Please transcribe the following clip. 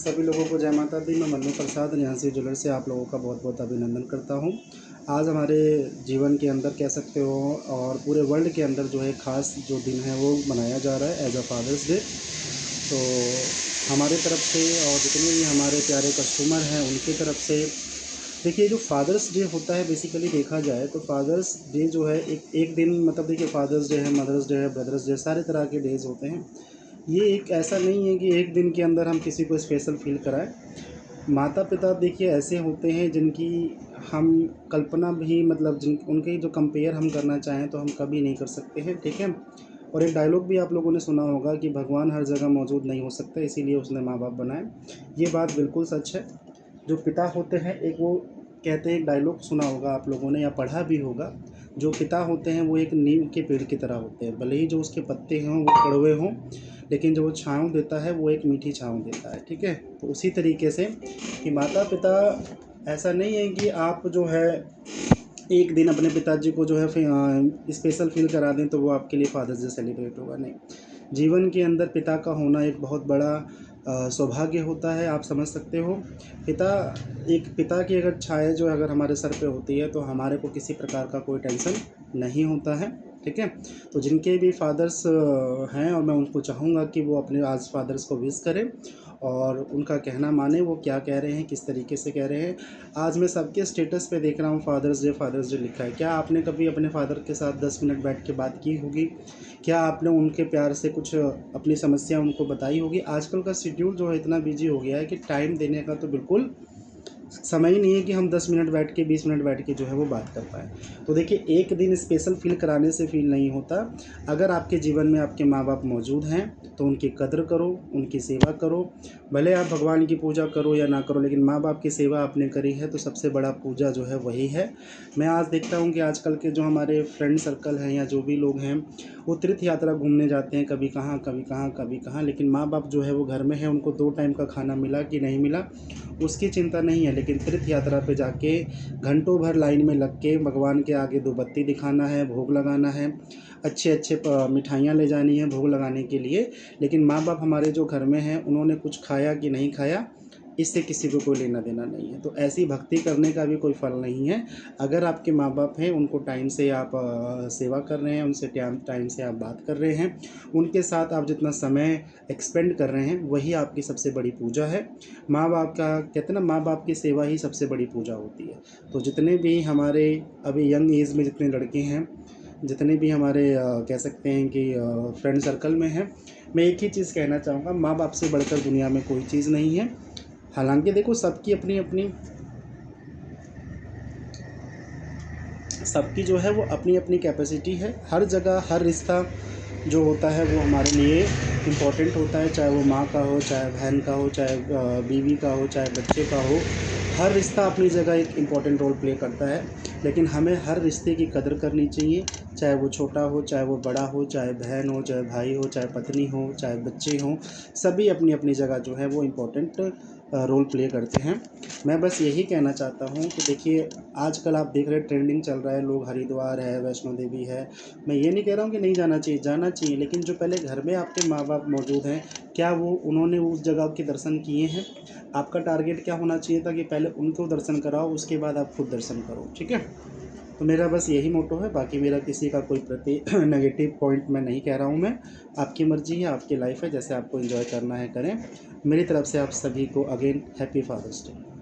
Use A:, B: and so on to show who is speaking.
A: सभी लोगों को जय माता दी। मैं मन्नू प्रसाद रियांसी ज्वेलर से आप लोगों का बहुत बहुत अभिनंदन करता हूं। आज हमारे जीवन के अंदर कह सकते हो और पूरे वर्ल्ड के अंदर जो है ख़ास जो दिन है वो मनाया जा रहा है एज अ फादर्स डे। तो हमारे तरफ से और जितने भी हमारे प्यारे कस्टमर हैं उनकी तरफ से देखिए, जो फादर्स डे होता है बेसिकली देखा जाए तो फादर्स डे जो है एक एक दिन मतलब देखिए, फादर्स डे है, मदर्स डे है, ब्रदर्स डे, सारे तरह के डेज़ होते हैं। ये एक ऐसा नहीं है कि एक दिन के अंदर हम किसी को स्पेशल फ़ील कराएं। माता पिता देखिए ऐसे होते हैं जिनकी हम कल्पना भी मतलब जिन उनके जो कंपेयर हम करना चाहें तो हम कभी नहीं कर सकते हैं, ठीक है। और एक डायलॉग भी आप लोगों ने सुना होगा कि भगवान हर जगह मौजूद नहीं हो सकता, इसीलिए उसने माँ बाप बनाए। ये बात बिल्कुल सच है। जो पिता होते हैं, एक वो कहते हैं, एक डायलॉग सुना होगा आप लोगों ने या पढ़ा भी होगा, जो पिता होते हैं वो एक नीम के पेड़ की तरह होते हैं। भले ही जो उसके पत्ते हों वो कड़वे हों, लेकिन जो वो छाँव देता है वो एक मीठी छाँव देता है, ठीक है। तो उसी तरीके से कि माता पिता ऐसा नहीं है कि आप जो है एक दिन अपने पिताजी को जो है स्पेशल फील करा दें तो वो आपके लिए फादर्स डे सेलिब्रेट होगा, नहीं। जीवन के अंदर पिता का होना एक बहुत बड़ा सौभाग्य होता है, आप समझ सकते हो। पिता एक पिता की अगर छाया जो अगर हमारे सर पे होती है तो हमारे को किसी प्रकार का कोई टेंशन नहीं होता है, ठीक है। तो जिनके भी फादर्स हैं और मैं उनको चाहूँगा कि वो अपने आज फादर्स को विश करें और उनका कहना माने, वो क्या कह रहे हैं, किस तरीके से कह रहे हैं। आज मैं सबके स्टेटस पे देख रहा हूँ फादर्स डे लिखा है। क्या आपने कभी अपने फादर के साथ 10 मिनट बैठ के बात की होगी? क्या आपने उनके प्यार से कुछ अपनी समस्या उनको बताई होगी? आजकल का शेड्यूल जो है इतना बिजी हो गया है कि टाइम देने का तो बिल्कुल समय ही नहीं है कि हम 10 मिनट बैठ के 20 मिनट बैठ के जो है वो बात कर पाएँ। तो देखिए, एक दिन स्पेशल फ़ील कराने से फ़ील नहीं होता। अगर आपके जीवन में आपके माँ-बाप मौजूद हैं तो उनकी कद्र करो, उनकी सेवा करो। भले आप भगवान की पूजा करो या ना करो, लेकिन माँ-बाप की सेवा आपने करी है तो सबसे बड़ा पूजा जो है वही है। मैं आज देखता हूँ कि आजकल के जो हमारे फ्रेंड सर्कल हैं या जो भी लोग हैं, वो तीर्थ यात्रा घूमने जाते हैं, कभी कहाँ, कभी कहाँ, कभी कहाँ, लेकिन माँ-बाप जो है वो घर में हैं, उनको 2 टाइम का खाना मिला कि नहीं मिला, उसकी चिंता नहीं है। लेकिन तीर्थ यात्रा पे जाके घंटों भर लाइन में लग के भगवान के आगे 2 बत्ती दिखाना है, भोग लगाना है, अच्छे-अच्छे मिठाइयाँ ले जानी है भोग लगाने के लिए। लेकिन माँ-बाप हमारे जो घर में हैं, उन्होंने कुछ खाया कि नहीं खाया, इससे किसी को कोई लेना देना नहीं है। तो ऐसी भक्ति करने का भी कोई फल नहीं है। अगर आपके माँ-बाप हैं, उनको टाइम से आप सेवा कर रहे हैं, उनसे टाइम से आप बात कर रहे हैं, उनके साथ आप जितना समय एक्सपेंड कर रहे हैं, वही आपकी सबसे बड़ी पूजा है। माँ-बाप का कहते हैं ना, माँ-बाप की सेवा ही सबसे बड़ी पूजा होती है। तो जितने भी हमारे अभी यंग एज में जितने लड़के हैं, जितने भी हमारे कह सकते हैं कि फ्रेंड सर्कल में हैं, मैं एक ही चीज़ कहना चाहूँगा, माँ-बाप से बढ़कर दुनिया में कोई चीज़ नहीं है। हालाँकि देखो, सबकी जो है वो अपनी-अपनी कैपेसिटी है। हर जगह हर रिश्ता जो होता है वो हमारे लिए इम्पोर्टेंट होता है, चाहे वो माँ का हो, चाहे बहन का हो, चाहे बीवी का हो, चाहे बच्चे का हो। हर रिश्ता अपनी जगह एक इम्पोर्टेंट रोल प्ले करता है, लेकिन हमें हर रिश्ते की कदर करनी चाहिए, चाहे वो छोटा हो, चाहे वो बड़ा हो, चाहे बहन हो, चाहे भाई हो, चाहे पत्नी हो, चाहे बच्चे हों। सभी अपनी-अपनी जगह जो है वो इम्पोर्टेंट रोल प्ले करते हैं। मैं बस यही कहना चाहता हूँ कि देखिए, आजकल आप देख रहे हैं ट्रेंडिंग चल रहा है, लोग हरिद्वार है, वैष्णो देवी है। मैं ये नहीं कह रहा हूँ कि नहीं जाना चाहिए, जाना चाहिए, लेकिन जो पहले घर में आपके माँ-बाप मौजूद हैं, क्या वो उन्होंने उस जगह के दर्शन किए हैं? आपका टारगेट क्या होना चाहिए था कि पहले उनको दर्शन कराओ, उसके बाद आप खुद दर्शन करो, ठीक है? तो मेरा बस यही मोटो है, बाकी मेरा किसी का कोई प्रति नेगेटिव पॉइंट मैं नहीं कह रहा हूँ मैं। आपकी मर्ज़ी है, आपकी लाइफ़ है, जैसे आपको एन्जॉय करना है करें। मेरी तरफ से आप सभी को अगेन हैप्पी फादर्स डे।